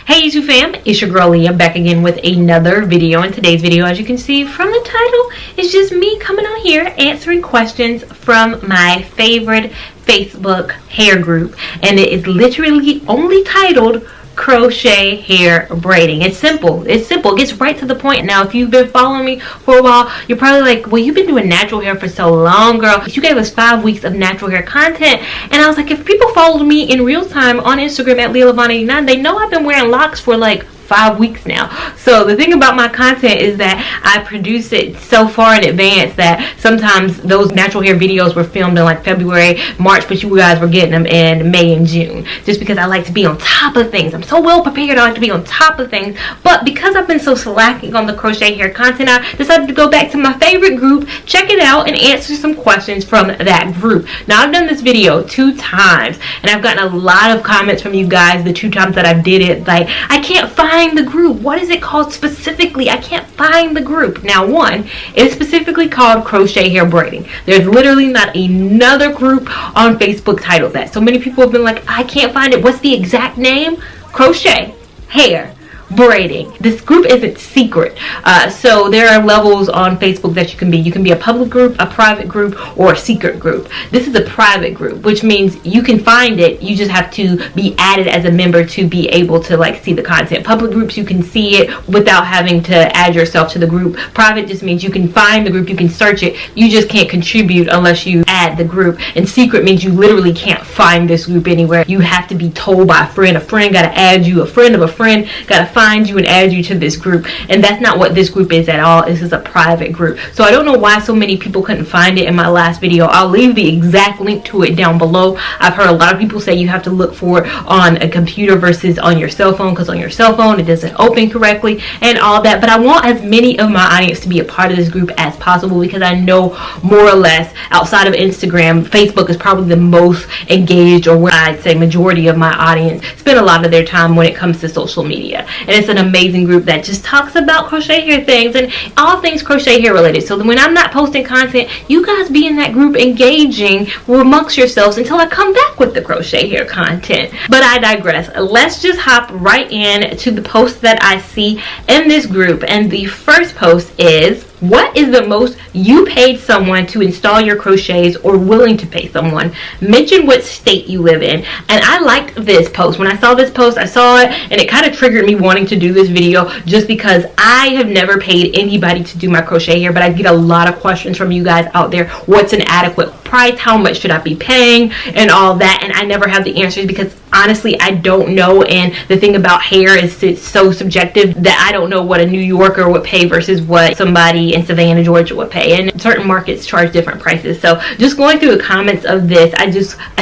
Hey YouTube fam, it's your girl Lia back again with another video. In today's video, as you can see from the title, it's just me coming on here answering questions from my favorite Facebook hair group, and it is literally only titled Crochet Hair Braiding. It's simple. It gets right to the point. Now, if you've been following me for a while, you're probably like, well, you've been doing natural hair for so long, girl. You gave us 5 weeks of natural hair content, and I was like, if people followed me in real time on Instagram at Lia Lavon 89, they know I've been wearing locks for like 5 weeks now. So the thing about my content is that I produce it so far in advance that sometimes those natural hair videos were filmed in like February, March, but you guys were getting them in May and June, just because I like to be on top of things. I'm so well prepared. I like to be on top of things, but because I've been so slacking on the crochet hair content, I decided to go back to my favorite group, check it out, and answer some questions from that group. Now, I've done this video 2 times, and I've gotten a lot of comments from you guys the 2 times that I did it, like, I can't find the group. What is it called specifically? I can't find the group. Now, one, it's specifically called Crochet Hair Braiding. There's literally not another group on Facebook titled that. So many people have been like, I can't find it. What's the exact name? Crochet Hair Braiding. This group isn't secret, so there are levels on Facebook that you can be. You can be a public group, a private group, or a secret group. This is a private group, which means you can find it. You just have to be added as a member to be able to like see the content. Public groups, you can see it without having to add yourself to the group. Private just means you can find the group, you can search it, you just can't contribute unless you add the group. And secret means you literally can't find this group anywhere. You have to be told by a friend gotta add you, a friend of a friend gotta find you and add you to this group, and that's not what this group is at all. This is a private group. So I don't know why so many people couldn't find it in my last video. I'll leave the exact link to it down below. I've heard a lot of people say you have to look for it on a computer versus on your cell phone, because on your cell phone it doesn't open correctly and all that. But I want as many of my audience to be a part of this group as possible, because I know more or less outside of Instagram, Facebook is probably the most engaged, or where I'd say majority of my audience spend a lot of their time when it comes to social media. And it's an amazing group that just talks about crochet hair things and all things crochet hair related. So when I'm not posting content, you guys be in that group engaging amongst yourselves until I come back with the crochet hair content. But I digress. Let's just hop right in to the posts that I see in this group. And the first post is, what is the most you paid someone to install your crochets, or willing to pay someone? Mention what state you live in. And I liked this post. When I saw this post, I saw it and it kind of triggered me wanting to do this video, just because I have never paid anybody to do my crochet hair, but I get a lot of questions from you guys out there. What's an adequate price? How much should I be paying? And all that. And I never have the answers, because honestly, I don't know. And the thing about hair is it's so subjective that I don't know what a New Yorker would pay versus what somebody in Savannah, Georgia would pay. And certain markets charge different prices. So just going through the comments of this, I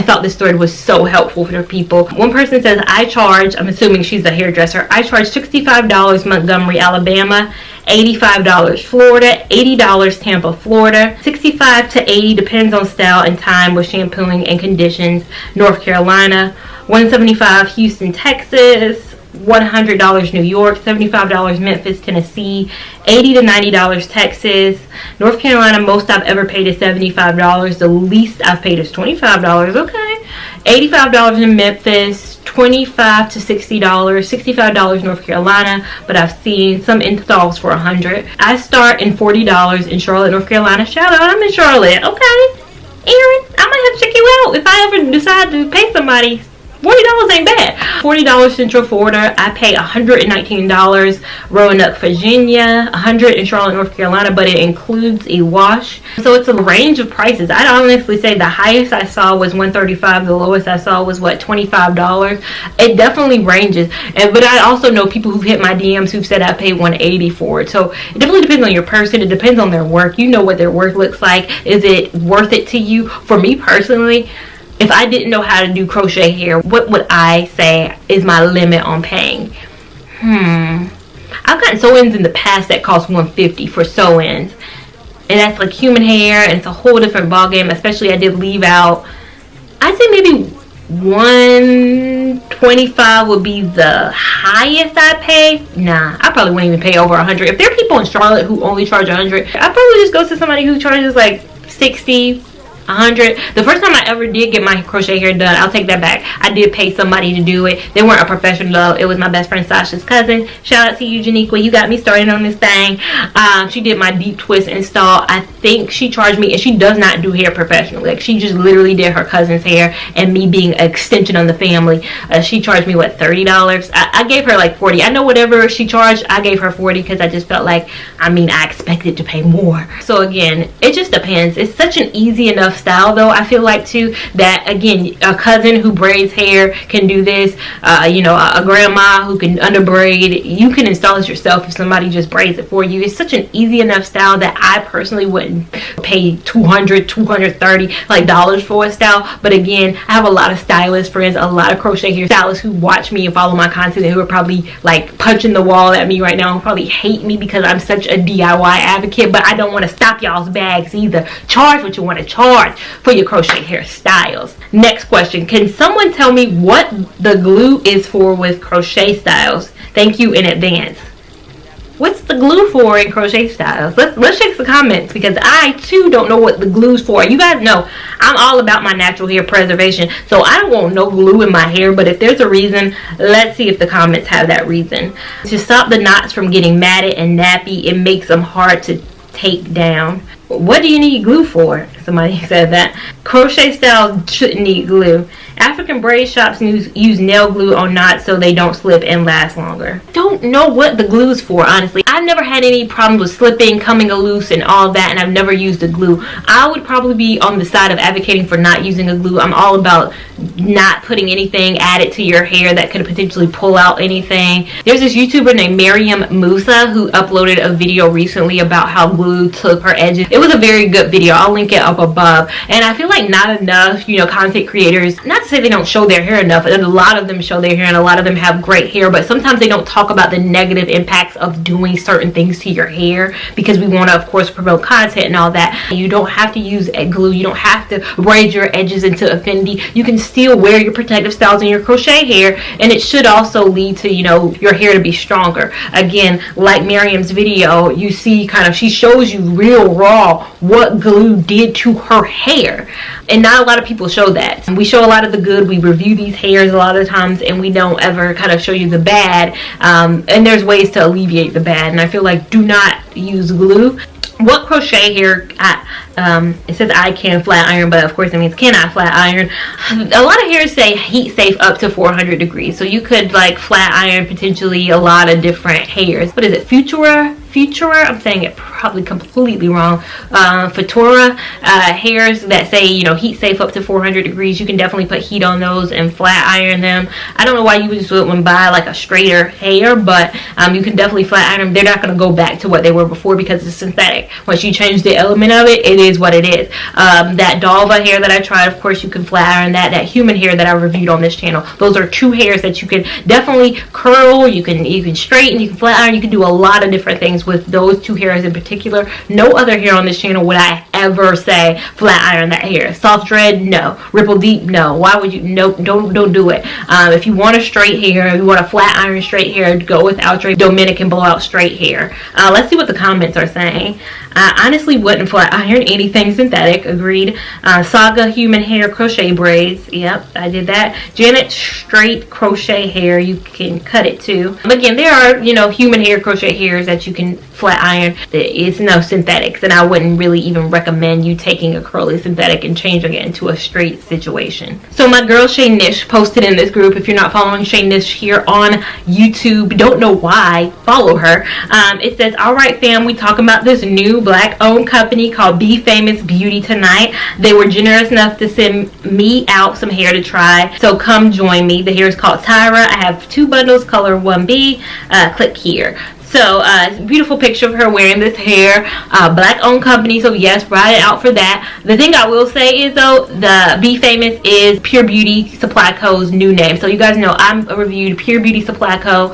thought this thread was so helpful for people. One person says, I charge, I'm assuming she's a hairdresser, I charge $65 Montgomery, Alabama, $85 Florida, $80 Tampa, Florida, $65 to $80 depends on style and time with shampooing and conditions, North Carolina, $175 Houston, Texas, $100 New York, $75 Memphis, Tennessee, $80 to $90 Texas, North Carolina. Most I've ever paid is $75. The least I've paid is $25. Okay, $85 in Memphis, $25 to $60, $65 North Carolina, but I've seen some installs for $100. I start in $40 in Charlotte, North Carolina. Shout out, I'm in Charlotte. Okay, Aaron, I might have to check you out if I ever decide to pay somebody. $40 ain't bad. $40 Central Florida. I pay $119 Roanoke, Virginia, $100 in Charlotte, North Carolina, but it includes a wash. So it's a range of prices. I'd honestly say the highest I saw was $135. The lowest I saw was what, $25. It definitely ranges. But I also know people who've hit my DMs who've said I paid $180 for it. So it definitely depends on your person. It depends on their work. You know what their work looks like. Is it worth it to you? For me personally, if I didn't know how to do crochet hair, what would I say is my limit on paying? I've gotten sew-ins in the past that cost $150 for sew-ins. And that's like human hair, and it's a whole different ballgame. Especially I did leave out, I'd say maybe $125 would be the highest I pay. Nah, I probably wouldn't even pay over $100. If there are people in Charlotte who only charge $100, I'd probably just go to somebody who charges like $60, 100. The first time I ever did get my crochet hair done, I'll take that back, I did pay somebody to do it. They weren't a professional though. It was my best friend Sasha's cousin. Shout out to you, Janiqua. You got me started on this thing. She did my deep twist install. I think she charged me, and she does not do hair professionally. Like, she just literally did her cousin's hair, and me being an extension on the family, she charged me, what, $30? I gave her like 40. I know whatever she charged, I gave her 40 because I just felt like, I mean, I expected to pay more. So again, it just depends. It's such an easy enough style though, I feel like too, that again, a cousin who braids hair can do this. You know, a grandma who can underbraid, you can install it yourself if somebody just braids it for you. It's such an easy enough style that I personally wouldn't pay $230 like dollars for a style. But again, I have a lot of stylist friends, a lot of crochet hair stylists who watch me and follow my content, and who are probably like punching the wall at me right now and probably hate me because I'm such a DIY advocate. But I don't want to stop y'all's bags either. Charge what you want to charge for your crochet hair styles. Next question: can someone tell me what the glue is for with crochet styles? Thank you in advance. What's the glue for in crochet styles? Let's check the comments, because I too don't know what the glue's for. You guys know I'm all about my natural hair preservation, so I don't want no glue in my hair. But if there's a reason, let's see if the comments have that reason. To stop the knots from getting matted and nappy, it makes them hard to take down. What do you need glue for? Somebody said that. Crochet styles shouldn't need glue. African braid shops use nail glue on knots so they don't slip and last longer. Don't know what the glue is for, honestly. I've never had any problems with slipping, coming loose, and all that, and I've never used a glue. I would probably be on the side of advocating for not using a glue. I'm all about not putting anything added to your hair that could potentially pull out anything. There's this YouTuber named Miriam Musa who uploaded a video recently about how glue took her edges. It was a very good video. I'll link it up above. And I feel like not enough, you know, content creators, not to say they don't show their hair enough, and a lot of them show their hair and a lot of them have great hair, but sometimes they don't talk about the negative impacts of doing certain things to your hair, because we want to, of course, promote content and all that. You don't have to use glue. You don't have to braid your edges into affinity. You can still wear your protective styles in your crochet hair, and it should also lead to, you know, your hair to be stronger. Again, like Miriam's video, you see kind of, she shows you real raw what glue did to her hair, and not a lot of people show that. We show a lot of the good. We review these hairs a lot of times, and we don't ever kind of show you the bad, and there's ways to alleviate the bad, and I feel like do not use glue. What crochet hair, it says I can flat iron, but of course it means can I flat iron. A lot of hairs say heat safe up to 400 degrees, so you could like flat iron potentially a lot of different hairs. What is it, Futura? I'm saying it probably completely wrong. Futura hairs that say, you know, heat safe up to 400 degrees, you can definitely put heat on those and flat iron them. I don't know why you just wouldn't buy like a straighter hair, but you can definitely flat iron them. They're not going to go back to what they were before because it's synthetic. Once you change the element of it, it is what it is. That Dalva hair that I tried, of course you can flat iron that. That human hair that I reviewed on this channel, those are two hairs that you can definitely curl, you can straighten, you can flat iron, you can do a lot of different things with those two hairs in particular. No other hair on this channel would I ever say flat iron that hair. Soft dread, no. Ripple deep, no. Why would you? Nope, don't do it. If you want a straight hair, if you want a flat iron straight hair, go with Outre Dominican blowout straight hair. Let's see what the comments are saying. I honestly wouldn't flat iron anything synthetic. Agreed. Saga human hair crochet braids. Yep, I did that. Janet straight crochet hair. You can cut it too. Again, there are, you know, human hair crochet hairs that you can flat iron. It's no synthetics, and I wouldn't really even recommend you taking a curly synthetic and changing it into a straight situation. So my girl Shay Nish posted in this group. If you're not following Shay Nish here on YouTube, don't know why, follow her. It says, all right fam, we talking about this new black owned company called Be Famous Beauty tonight. They were generous enough to send me out some hair to try, so come join me. The hair is called Tyra. I have 2 bundles, color 1B. Click here. So beautiful picture of her wearing this hair, black owned company, so yes, ride it out for that. The thing I will say is though, the Be Famous is Pure Beauty Supply Co.'s new name. So you guys know I reviewed Pure Beauty Supply Co.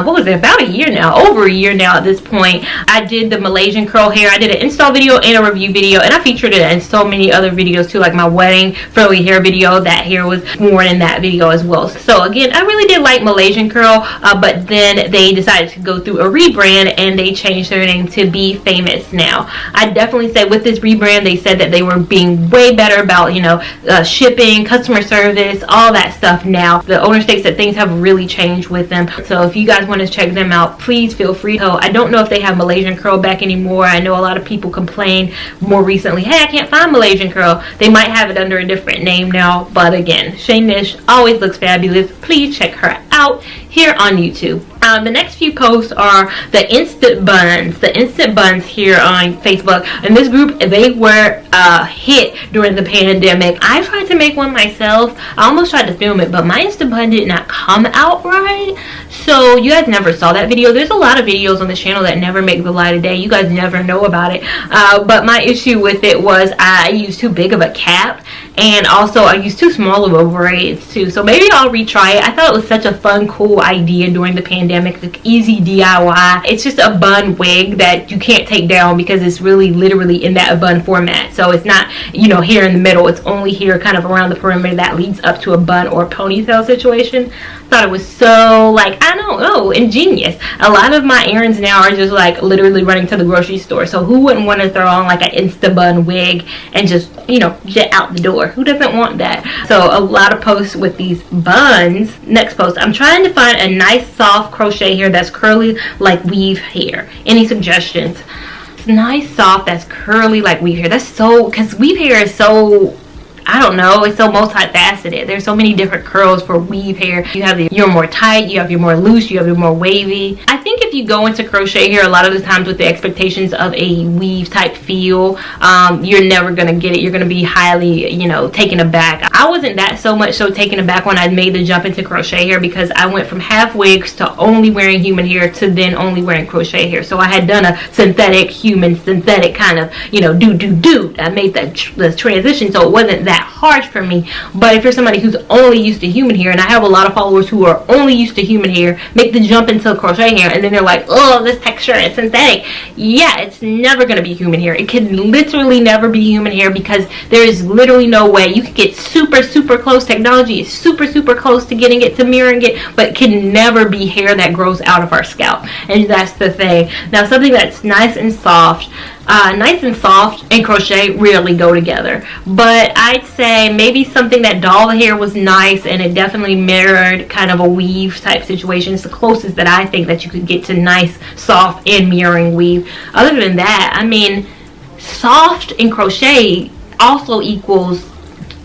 What was it, about a year now, over a year now at this point. I did the Malaysian curl hair. I did an install video and a review video, and I featured it in so many other videos too, like my wedding frilly hair video. That hair was worn in that video as well. So again, I really did like Malaysian curl, but then they decided to go through a rebrand and they changed their name to Be Famous Now. I definitely say with this rebrand, they said that they were being way better about, you know, shipping, customer service, all that stuff now. The owner states that things have really changed with them. So if you guys want to check them out, please feel free. So I don't know if they have Malaysian curl back anymore. I know a lot of people complain more recently, hey, I can't find Malaysian curl. They might have it under a different name now, but again, Shanish always looks fabulous. Please check her out here on YouTube. The next few posts are the instant buns here on Facebook. And this group, they were hit during the pandemic. I tried to make one myself. I almost tried to film it, but my instant bun did not come out right. So you guys never saw that video. There's a lot of videos on this channel that never make the light of day. You guys never know about it. But my issue with it was I used too big of a cap, and also I used too small of a braids too. So maybe I'll retry it. I thought it was such a fun, cool idea during the pandemic. Like easy DIY. It's just a bun wig that you can't take down because it's really literally in that bun format. So it's not, you know, here in the middle. It's only here kind of around the perimeter that leads up to a bun or ponytail situation. Thought it was so, like, I don't know, ingenious. A lot of my errands now are just like literally running to the grocery store. So who wouldn't want to throw on like an insta bun wig and just, you know, jet out the door? Who doesn't want that? So a lot of posts with these buns. Next post, I'm trying to find a nice soft crochet hair that's curly like weave hair. Any suggestions? Nice soft that's curly like weave hair. That's so, because weave hair is so, I don't know, it's so multifaceted. There's so many different curls for weave hair. You have your more tight, you have your more loose, you have your more wavy. I think if you go into crochet hair a lot of the times with the expectations of a weave type feel, you're never gonna get it. You're gonna be highly, you know, taken aback. I wasn't that so much so taken aback when I made the jump into crochet hair, because I went from half wigs to only wearing human hair to then only wearing crochet hair. So I had done a synthetic, human, synthetic kind of, you know, do. I made the transition, so it wasn't that hard for me. But if you're somebody who's only used to human hair, and I have a lot of followers who are only used to human hair, make the jump into crochet hair, and then they're like, oh, this texture is synthetic. Yeah, it's never going to be human hair. It can literally never be human hair, because there is literally no way. You can get super close. Technology is super close to getting it, to mirroring it, but it can never be hair that grows out of our scalp. And that's the thing. Now, something that's nice and soft and crochet rarely go together, but I'd say maybe something that doll hair was nice, and it definitely mirrored kind of a weave type situation. It's the closest that I think that you could get to nice, soft, and mirroring weave. Other than that, I mean, soft and crochet also equals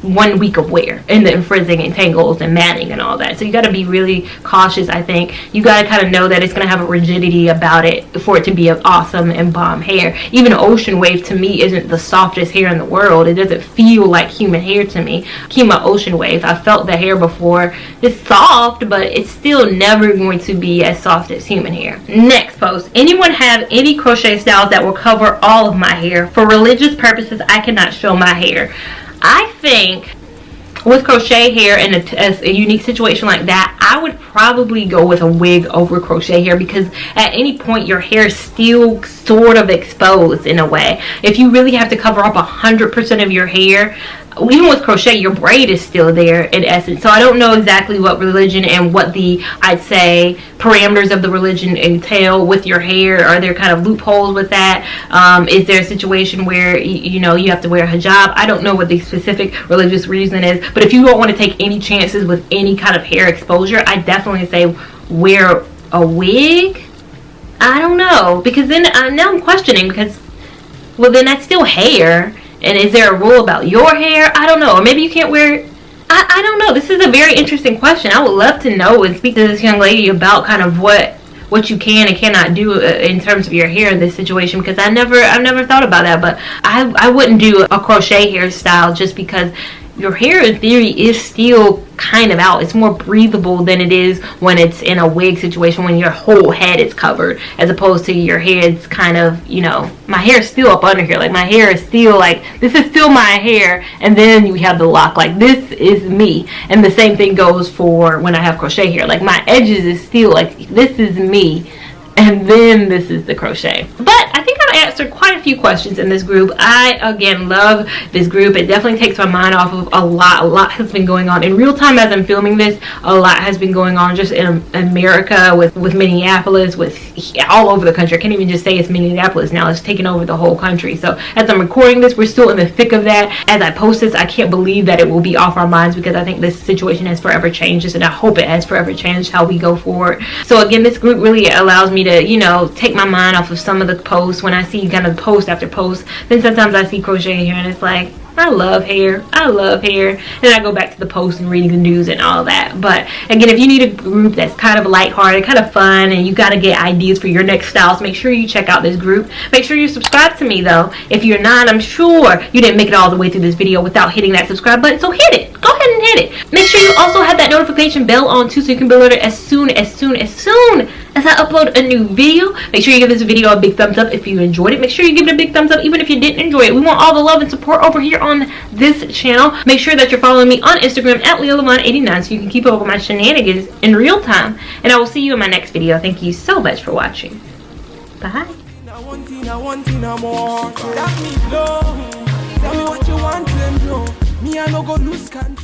1 week of wear, and then frizzing and tangles and matting and all that. So you got to be really cautious. I think you got to kind of know that it's going to have a rigidity about it for it to be an awesome and bomb hair. Even ocean wave to me isn't the softest hair in the world. It doesn't feel like human hair to me. Kima ocean wave, I felt the hair before. It's soft, but it's still never going to be as soft as human hair. Next post, anyone have any crochet styles that will cover all of my hair? For religious purposes, I cannot show my hair. I think with crochet hair in a unique situation like that, I would probably go with a wig over crochet hair, because at any point your hair is still sort of exposed in a way. If you really have to cover up 100% of your hair, even with crochet, your braid is still there in essence. So I don't know exactly what religion and what the, I'd say, parameters of the religion entail with your hair. Are there kind of loopholes with that? Is there a situation where you know you have to wear a hijab? I don't know what the specific religious reason is, but if you don't want to take any chances with any kind of hair exposure, I definitely say wear a wig. I don't know, because then now I'm questioning, because well, then that's still hair. And is there a rule about your hair? I don't know. Or maybe you can't wear, I don't know. This is a very interesting question. I would love to know and speak to this young lady about kind of what you can and cannot do in terms of your hair in this situation, because I've never thought about that. But I wouldn't do a crochet hairstyle, just because your hair in theory is still kind of out. It's more breathable than it is when it's in a wig situation, when your whole head is covered, as opposed to your head's kind of, you know, my hair is still up under here. Like my hair is still like, this is still my hair, and then you have the lock. Like this is me. And the same thing goes for when I have crochet hair. Like my edges is still like, this is me, and then this is the crochet. But I think answered quite a few questions in this group. I again love this group. It definitely takes my mind off of a lot has been going on in real time as I'm filming this. A lot has been going on just in America, with Minneapolis, with all over the country. I can't even just say it's Minneapolis now, it's taking over the whole country. So as I'm recording this, we're still in the thick of that. As I post this, I can't believe that it will be off our minds, because I think this situation has forever changed us, and I hope it has forever changed how we go forward. So again, this group really allows me to, you know, take my mind off of some of the posts. When I see kind of post after post, then sometimes I see crochet here and it's like, I love hair, I love hair, and I go back to the post and reading the news and all that. But again, if you need a group that's kind of lighthearted, kind of fun, and you got to get ideas for your next styles, make sure you check out this group. Make sure you subscribe to me though. If you're not, I'm sure you didn't make it all the way through this video without hitting that subscribe button, so hit it. Go ahead and hit it. Make sure you also have that notification bell on too, so you can be alerted as soon as I upload a new video. Make sure you give this video a big thumbs up if you enjoyed it. Make sure you give it a big thumbs up even if you didn't enjoy it. We want all the love and support over here on this channel. Make sure that you're following me on Instagram at Lia Lavon 89 so you can keep up with my shenanigans in real time. And I will see you in my next video. Thank you so much for watching. Bye. Tell me what you want to know. Me, I no go lose control.